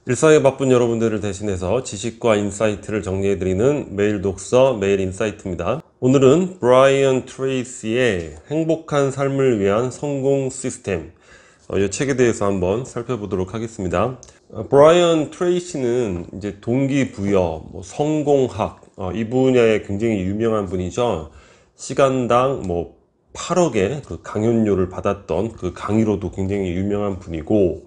일상에 바쁜 여러분들을 대신해서 지식과 인사이트를 정리해드리는 매일 독서, 매일 인사이트입니다. 오늘은 브라이언 트레이시의 행복한 삶을 위한 성공 시스템, 이 책에 대해서 한번 살펴보도록 하겠습니다. 브라이언 트레이시는 이제 동기부여, 성공학, 이 분야에 굉장히 유명한 분이죠. 시간당 8억의 그 강연료를 받았던 그 강의로도 굉장히 유명한 분이고,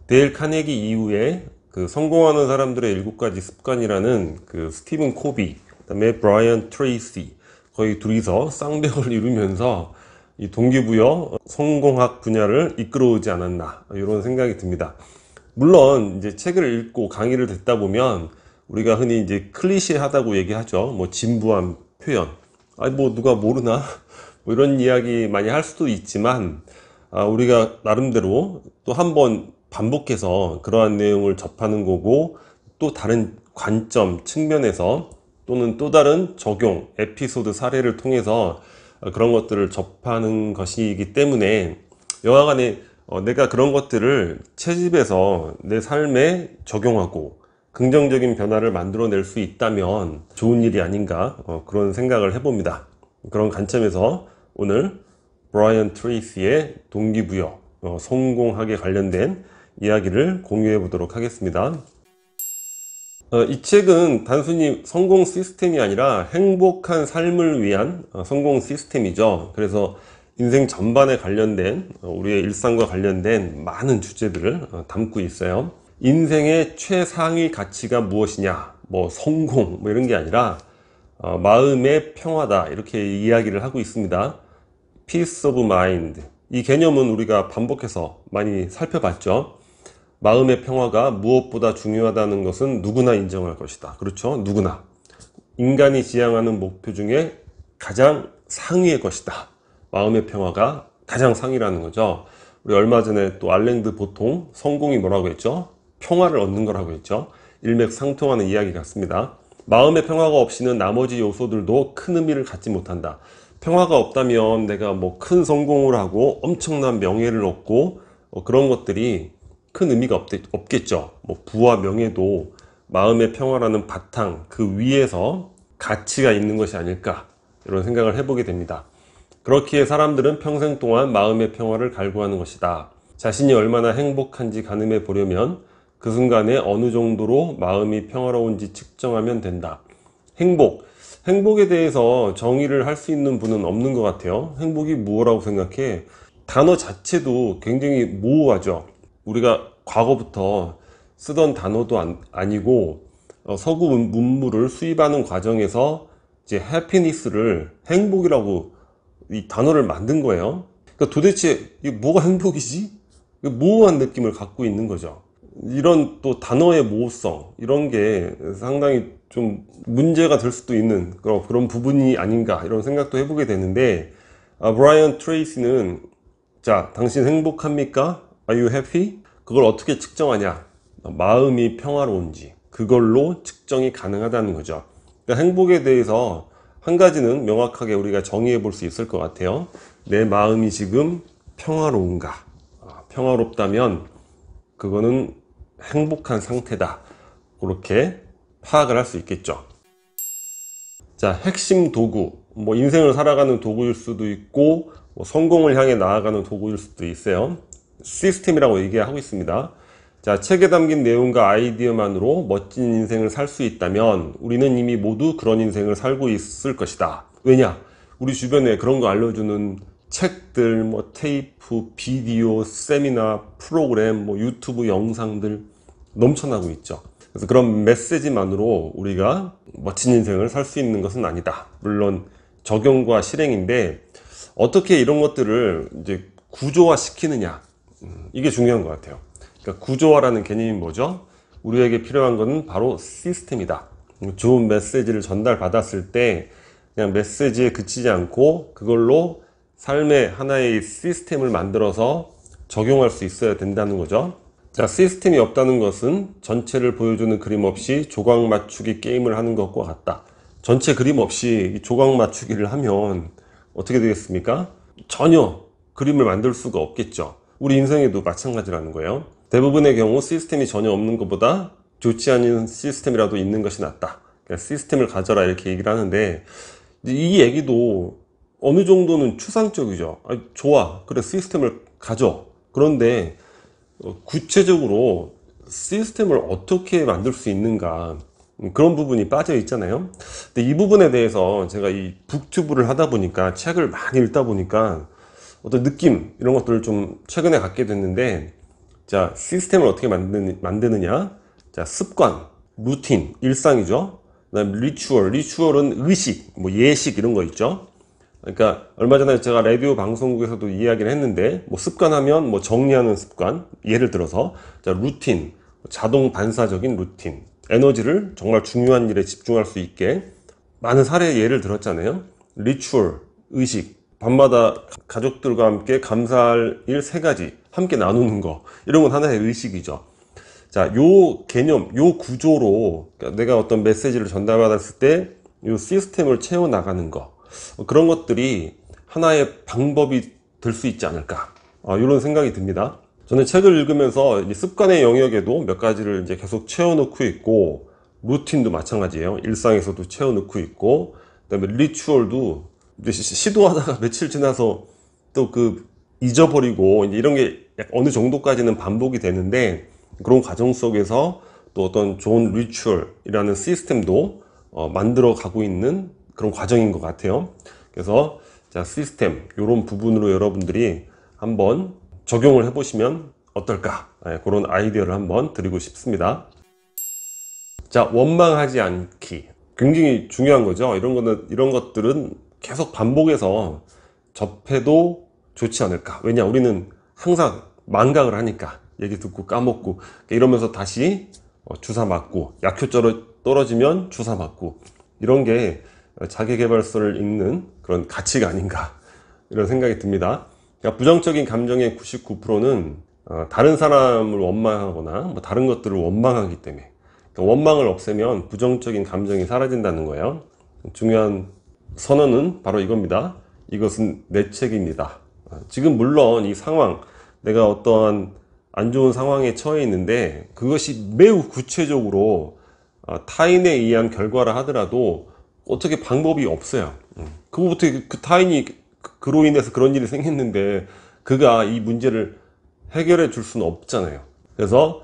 데일 카네기 이후에 그 성공하는 사람들의 7가지 습관이라는 그 스티븐 코비, 그다음에 브라이언 트레이시, 거의 둘이서 쌍벽을 이루면서 이 동기부여 성공학 분야를 이끌어오지 않았나, 이런 생각이 듭니다. 물론 이제 책을 읽고 강의를 듣다 보면 우리가 흔히 이제 클리셰하다고 얘기하죠. 진부한 표현, 누가 모르나 이런 이야기 많이 할 수도 있지만, 우리가 나름대로 또 한번 반복해서 그러한 내용을 접하는 거고, 또 다른 관점, 측면에서 또는 또 다른 적용, 에피소드 사례를 통해서 그런 것들을 접하는 것이기 때문에, 여하간에 내가 그런 것들을 채집해서 내 삶에 적용하고 긍정적인 변화를 만들어낼 수 있다면 좋은 일이 아닌가, 그런 생각을 해봅니다. 그런 관점에서 오늘 브라이언 트레이시의 동기부여, 성공학에 관련된 이야기를 공유해 보도록 하겠습니다. 이 책은 단순히 성공 시스템이 아니라 행복한 삶을 위한 성공 시스템이죠. 그래서 인생 전반에 관련된, 우리의 일상과 관련된 많은 주제들을 담고 있어요. 인생의 최상위 가치가 무엇이냐, 성공, 이런 게 아니라 마음의 평화다, 이렇게 이야기를 하고 있습니다. Peace of mind. 이 개념은 우리가 반복해서 많이 살펴봤죠. 마음의 평화가 무엇보다 중요하다는 것은 누구나 인정할 것이다. 그렇죠? 누구나. 인간이 지향하는 목표 중에 가장 상위의 것이다. 마음의 평화가 가장 상위라는 거죠. 우리 얼마 전에 또 알랭드 보통 성공이 뭐라고 했죠? 평화를 얻는 거라고 했죠. 일맥상통하는 이야기 같습니다. 마음의 평화가 없이는 나머지 요소들도 큰 의미를 갖지 못한다. 평화가 없다면 내가 큰 성공을 하고 엄청난 명예를 얻고 그런 것들이 큰 의미가 없겠죠. 부와 명예도 마음의 평화라는 바탕, 그 위에서 가치가 있는 것이 아닐까, 이런 생각을 해보게 됩니다. 그렇기에 사람들은 평생 동안 마음의 평화를 갈구하는 것이다. 자신이 얼마나 행복한지 가늠해 보려면 그 순간에 어느 정도로 마음이 평화로운지 측정하면 된다. 행복에 대해서 정의를 할 수 있는 분은 없는 것 같아요. 행복이 무엇이라고 생각해? 단어 자체도 굉장히 모호하죠. 우리가 과거부터 쓰던 단어도 아니고, 서구 문물을 수입하는 과정에서 이제 해피니스를 행복이라고 이 단어를 만든 거예요. 그러니까 도대체 이게 뭐가 행복이지? 모호한 느낌을 갖고 있는 거죠. 이런 또 단어의 모호성, 이런 게 상당히 좀 문제가 될 수도 있는 그런 부분이 아닌가, 이런 생각도 해보게 되는데, 브라이언 트레이시는, 자, 당신 행복합니까? Are you happy? 그걸 어떻게 측정하냐? 마음이 평화로운지, 그걸로 측정이 가능하다는 거죠. 그러니까 행복에 대해서 한 가지는 명확하게 우리가 정의해 볼 수 있을 것 같아요. 내 마음이 지금 평화로운가? 평화롭다면 그거는 행복한 상태다. 그렇게 파악을 할 수 있겠죠. 자, 핵심 도구, 인생을 살아가는 도구일 수도 있고, 성공을 향해 나아가는 도구일 수도 있어요. 시스템이라고 얘기하고 있습니다. 자, 책에 담긴 내용과 아이디어만으로 멋진 인생을 살 수 있다면 우리는 이미 모두 그런 인생을 살고 있을 것이다. 왜냐? 우리 주변에 그런 거 알려주는 책들, 테이프, 비디오, 세미나, 프로그램, 유튜브 영상들 넘쳐나고 있죠. 그래서 그런 메시지만으로 우리가 멋진 인생을 살 수 있는 것은 아니다. 물론 적용과 실행인데, 어떻게 이런 것들을 이제 구조화 시키느냐, 이게 중요한 것 같아요. 그러니까 구조화라는 개념이 뭐죠? 우리에게 필요한 것은 바로 시스템이다. 좋은 메시지를 전달받았을 때 그냥 메시지에 그치지 않고 그걸로 삶의 하나의 시스템을 만들어서 적용할 수 있어야 된다는 거죠. 자, 시스템이 없다는 것은 전체를 보여주는 그림 없이 조각 맞추기 게임을 하는 것과 같다. 전체 그림 없이 조각 맞추기를 하면 어떻게 되겠습니까? 전혀 그림을 만들 수가 없겠죠. 우리 인생에도 마찬가지라는 거예요. 대부분의 경우 시스템이 전혀 없는 것보다 좋지 않은 시스템이라도 있는 것이 낫다. 그러니까 시스템을 가져라 이렇게 얘기를 하는데, 이 얘기도 어느 정도는 추상적이죠. 좋아, 그래, 시스템을 가져. 그런데 구체적으로 시스템을 어떻게 만들 수 있는가, 그런 부분이 빠져 있잖아요. 근데 이 부분에 대해서 제가 이 북튜브를 하다 보니까, 책을 많이 읽다 보니까 어떤 느낌, 이런 것들을 좀 최근에 갖게 됐는데, 자, 시스템을 어떻게 만드느냐? 자, 습관, 루틴, 일상이죠. 그다음 리추얼은 의식, 뭐 예식 이런 거 있죠. 그러니까 얼마 전에 제가 라디오 방송국에서도 이야기를 했는데, 뭐 습관하면 뭐 정리하는 습관, 예를 들어서 자, 루틴, 자동 반사적인 루틴, 에너지를 정말 중요한 일에 집중할 수 있게 많은 사례 예를 들었잖아요. 리추얼, 의식, 밤마다 가족들과 함께 감사할 일 3가지 함께 나누는 거, 이런 건 하나의 의식이죠. 자, 요 개념, 요 구조로, 그러니까 내가 어떤 메시지를 전달받았을 때 요 시스템을 채워 나가는 거, 그런 것들이 하나의 방법이 될 수 있지 않을까, 이런 생각이 듭니다. 저는 책을 읽으면서 이 습관의 영역에도 몇 가지를 이제 계속 채워놓고 있고, 루틴도 마찬가지예요. 일상에서도 채워놓고 있고, 그다음에 리추얼도 이제 시도하다가 며칠 지나서 또 잊어버리고, 이제 이런 게 어느 정도까지는 반복이 되는데, 그런 과정 속에서 또 어떤 좋은 리추얼이라는 시스템도 만들어 가고 있는 그런 과정인 것 같아요. 그래서 자, 시스템, 이런 부분으로 여러분들이 한번 적용을 해보시면 어떨까, 그런 아이디어를 한번 드리고 싶습니다. 자, 원망하지 않기, 굉장히 중요한 거죠. 이런 것들은 계속 반복해서 접해도 좋지 않을까. 왜냐, 우리는 항상 망각을 하니까, 얘기 듣고 까먹고 이러면서 다시 주사 맞고, 약효 떨어지면 주사 맞고, 이런 게 자기계발서를 읽는 그런 가치가 아닌가, 이런 생각이 듭니다. 그러니까 부정적인 감정의 99%는 다른 사람을 원망하거나 뭐 다른 것들을 원망하기 때문에, 그러니까 원망을 없애면 부정적인 감정이 사라진다는 거예요. 중요한 선언은 바로 이겁니다. 이것은 내 책입니다. 지금 물론 이 상황, 내가 어떠한 안 좋은 상황에 처해 있는데, 그것이 매우 구체적으로 타인에 의한 결과라 하더라도 어떻게 방법이 없어요. 그거부터 그 타인이 그로 인해서 그런 일이 생겼는데 그가 이 문제를 해결해 줄 수는 없잖아요. 그래서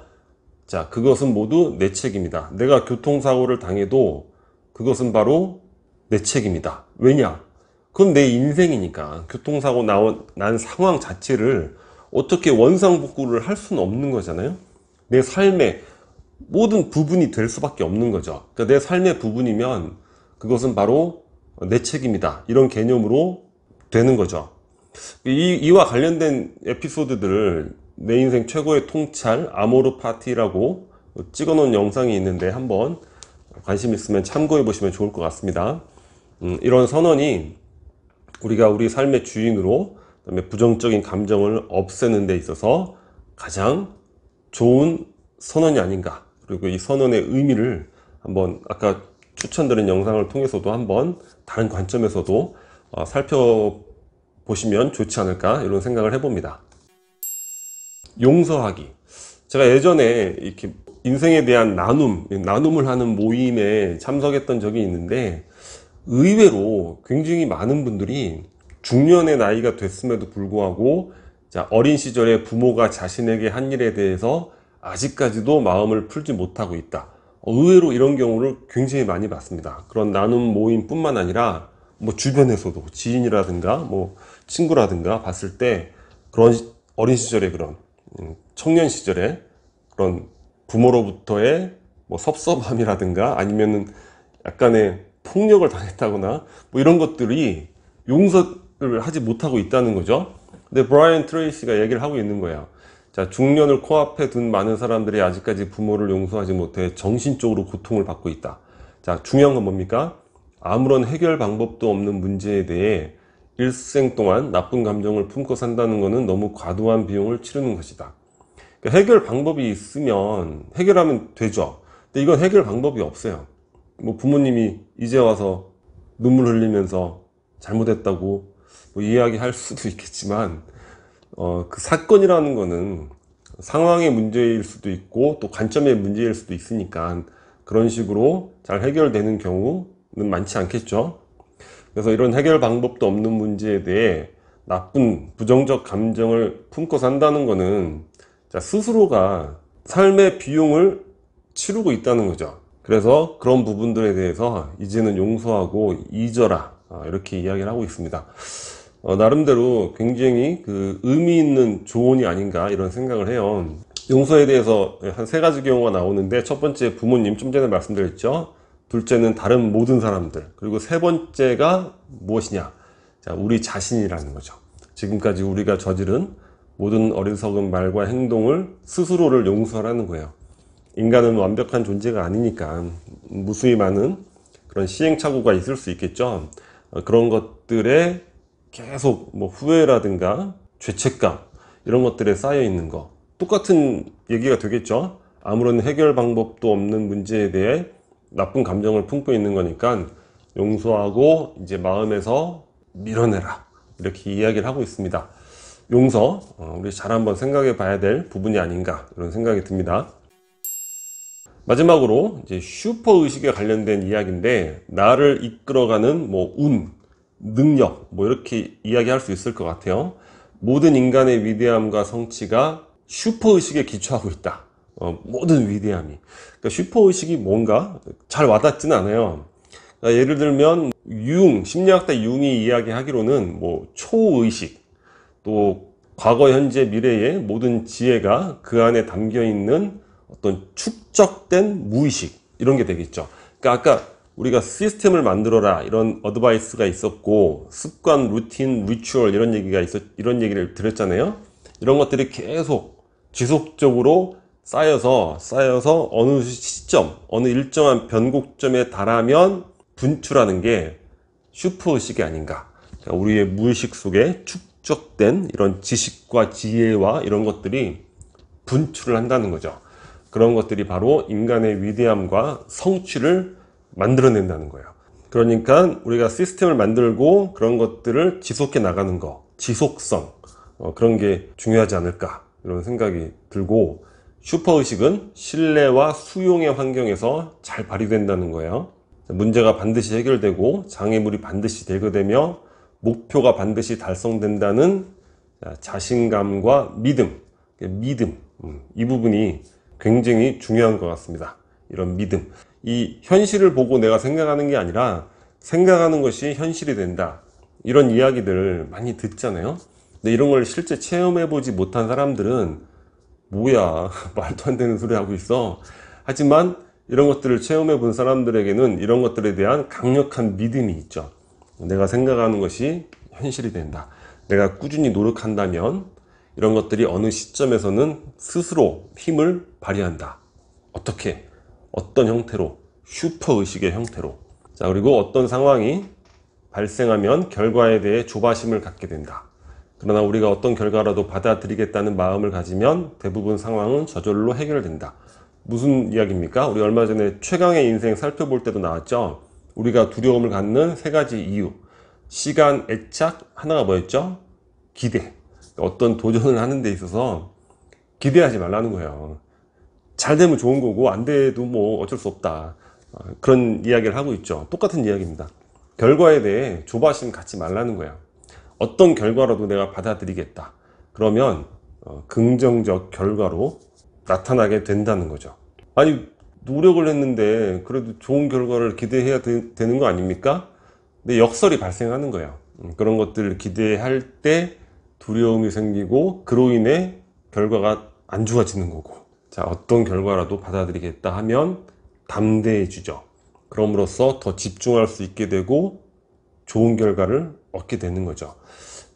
자, 그것은 모두 내 책입니다. 내가 교통사고를 당해도 그것은 바로 내 책입니다. 왜냐? 그건 내 인생이니까. 교통사고 난 상황 자체를 어떻게 원상복구를 할 수는 없는 거잖아요. 내 삶의 모든 부분이 될 수밖에 없는 거죠. 그러니까 내 삶의 부분이면 그것은 바로 내 책임이다, 이런 개념으로 되는 거죠. 이와 관련된 에피소드들을 내 인생 최고의 통찰 아모르 파티라고 찍어 놓은 영상이 있는데, 한번 관심 있으면 참고해 보시면 좋을 것 같습니다. 이런 선언이 우리가 우리 삶의 주인으로, 그다음에 부정적인 감정을 없애는 데 있어서 가장 좋은 선언이 아닌가. 그리고 이 선언의 의미를 한번 아까 추천드린 영상을 통해서도 한번 다른 관점에서도 살펴보시면 좋지 않을까, 이런 생각을 해봅니다. 용서하기. 제가 예전에 이렇게 인생에 대한 나눔을 하는 모임에 참석했던 적이 있는데, 의외로 굉장히 많은 분들이 중년의 나이가 됐음에도 불구하고, 자, 어린 시절에 부모가 자신에게 한 일에 대해서 아직까지도 마음을 풀지 못하고 있다. 의외로 이런 경우를 굉장히 많이 봤습니다. 그런 나눔 모임뿐만 아니라 뭐 주변에서도 지인이라든가 뭐 친구라든가 봤을 때, 그런 어린 시절에, 그런 청년 시절에 그런 부모로부터의 뭐 섭섭함이라든가 아니면은 약간의 폭력을 당했다거나 뭐 이런 것들이 용서를 하지 못하고 있다는 거죠. 근데 브라이언 트레이시가 얘기를 하고 있는 거예요. 자, 중년을 코앞에 둔 많은 사람들이 아직까지 부모를 용서하지 못해 정신적으로 고통을 받고 있다. 자, 중요한 건 뭡니까? 아무런 해결 방법도 없는 문제에 대해 일생 동안 나쁜 감정을 품고 산다는 것은 너무 과도한 비용을 치르는 것이다. 그러니까 해결 방법이 있으면 해결하면 되죠. 근데 이건 해결 방법이 없어요. 뭐 부모님이 이제 와서 눈물 흘리면서 잘못했다고 뭐 이야기할 수도 있겠지만, 그 사건이라는 거는 상황의 문제일 수도 있고 또 관점의 문제일 수도 있으니까 그런 식으로 잘 해결되는 경우는 많지 않겠죠. 그래서 이런 해결 방법도 없는 문제에 대해 나쁜 부정적 감정을 품고 산다는 거는 스스로가 삶의 비용을 치르고 있다는 거죠. 그래서 그런 부분들에 대해서 이제는 용서하고 잊어라, 이렇게 이야기를 하고 있습니다. 나름대로 굉장히 의미 있는 조언이 아닌가 이런 생각을 해요. 용서에 대해서 한 3가지 경우가 나오는데, 첫 번째 부모님, 좀 전에 말씀드렸죠. 둘째는 다른 모든 사람들, 그리고 3번째가 무엇이냐? 자, 우리 자신이라는 거죠. 지금까지 우리가 저지른 모든 어리석은 말과 행동을 스스로를 용서하라는 거예요. 인간은 완벽한 존재가 아니니까 무수히 많은 그런 시행착오가 있을 수 있겠죠. 그런 것들에 계속 후회라든가 죄책감, 이런 것들에 쌓여 있는 거, 똑같은 얘기가 되겠죠. 아무런 해결 방법도 없는 문제에 대해 나쁜 감정을 품고 있는 거니까 용서하고 이제 마음에서 밀어내라, 이렇게 이야기를 하고 있습니다. 용서, 우리 잘 한번 생각해 봐야 될 부분이 아닌가 이런 생각이 듭니다. 마지막으로 이제 슈퍼의식에 관련된 이야기인데, 나를 이끌어가는 운, 능력, 이렇게 이야기할 수 있을 것 같아요. 모든 인간의 위대함과 성취가 슈퍼의식에 기초하고 있다. 모든 위대함이. 그러니까 슈퍼의식이 뭔가 잘 와닿지는 않아요. 그러니까 예를 들면 심리학자 융이 이야기하기로는 초의식, 또 과거, 현재, 미래의 모든 지혜가 그 안에 담겨 있는 어떤 축적된 무의식, 이런 게 되겠죠. 그러니까 아까 우리가 시스템을 만들어라, 이런 어드바이스가 있었고, 습관, 루틴, 리추얼, 이런 얘기를 드렸잖아요. 이런 것들이 계속 지속적으로 쌓여서 어느 시점, 어느 일정한 변곡점에 달하면 분출하는 게 슈퍼의식이 아닌가. 우리의 무의식 속에 축적된 이런 지식과 지혜와 이런 것들이 분출을 한다는 거죠. 그런 것들이 바로 인간의 위대함과 성취를 만들어낸다는 거예요. 그러니까 우리가 시스템을 만들고 그런 것들을 지속해 나가는 거, 지속성, 그런 게 중요하지 않을까 이런 생각이 들고, 슈퍼의식은 신뢰와 수용의 환경에서 잘 발휘된다는 거예요. 문제가 반드시 해결되고 장애물이 반드시 제거되며 목표가 반드시 달성된다는 자신감과 믿음, 이 부분이 굉장히 중요한 것 같습니다. 이런 믿음, 이 현실을 보고 내가 생각하는 게 아니라 생각하는 것이 현실이 된다, 이런 이야기들 많이 듣잖아요. 근데 이런 걸 실제 체험해보지 못한 사람들은 뭐야, 말도 안 되는 소리 하고 있어. 하지만 이런 것들을 체험해 본 사람들에게는 이런 것들에 대한 강력한 믿음이 있죠. 내가 생각하는 것이 현실이 된다, 내가 꾸준히 노력한다면 이런 것들이 어느 시점에서는 스스로 힘을 발휘한다. 어떻게? 어떤 형태로? 슈퍼의식의 형태로. 자, 그리고 어떤 상황이 발생하면 결과에 대해 조바심을 갖게 된다. 그러나 우리가 어떤 결과라도 받아들이겠다는 마음을 가지면 대부분 상황은 저절로 해결된다. 무슨 이야기입니까? 우리 얼마 전에 최강의 인생 살펴볼 때도 나왔죠. 우리가 두려움을 갖는 3가지 이유. 시간, 애착, 하나가 뭐였죠? 기대. 어떤 도전을 하는 데 있어서 기대하지 말라는 거예요. 잘 되면 좋은 거고 안 돼도 어쩔 수 없다, 그런 이야기를 하고 있죠. 똑같은 이야기입니다. 결과에 대해 조바심 갖지 말라는 거예요. 어떤 결과라도 내가 받아들이겠다, 그러면 긍정적 결과로 나타나게 된다는 거죠. 아니, 노력을 했는데 그래도 좋은 결과를 기대해야 되는 거 아닙니까? 근데 역설이 발생하는 거예요. 그런 것들을 기대할 때 두려움이 생기고 그로 인해 결과가 안 좋아지는 거고, 자, 어떤 결과라도 받아들이겠다 하면 담대해지죠. 그럼으로써 더 집중할 수 있게 되고 좋은 결과를 얻게 되는 거죠.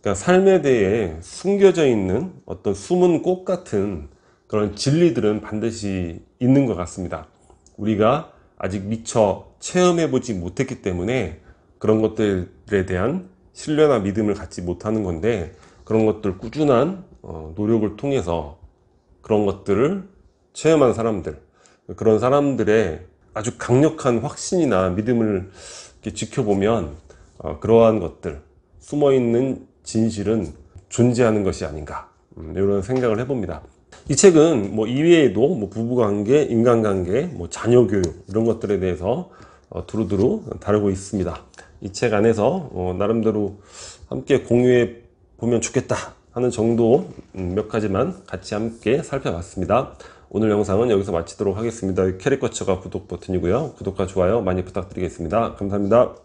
그러니까 삶에 대해 숨겨져 있는 어떤 숨은 꽃 같은 그런 진리들은 반드시 있는 것 같습니다. 우리가 아직 미처 체험해보지 못했기 때문에 그런 것들에 대한 신뢰나 믿음을 갖지 못하는 건데, 그런 것들 꾸준한 노력을 통해서 그런 것들을 체험한 사람들, 그런 사람들의 아주 강력한 확신이나 믿음을 이렇게 지켜보면 그러한 것들, 숨어있는 진실은 존재하는 것이 아닌가, 이런 생각을 해봅니다. 이 책은 뭐 이외에도 뭐 부부관계, 인간관계, 뭐 자녀교육 이런 것들에 대해서 두루두루 다루고 있습니다. 이 책 안에서 나름대로 함께 공유해 보면 좋겠다 하는 정도 몇 가지만 같이 함께 살펴봤습니다. 오늘 영상은 여기서 마치도록 하겠습니다. 캐릭커처가 구독 버튼이고요. 구독과 좋아요 많이 부탁드리겠습니다. 감사합니다.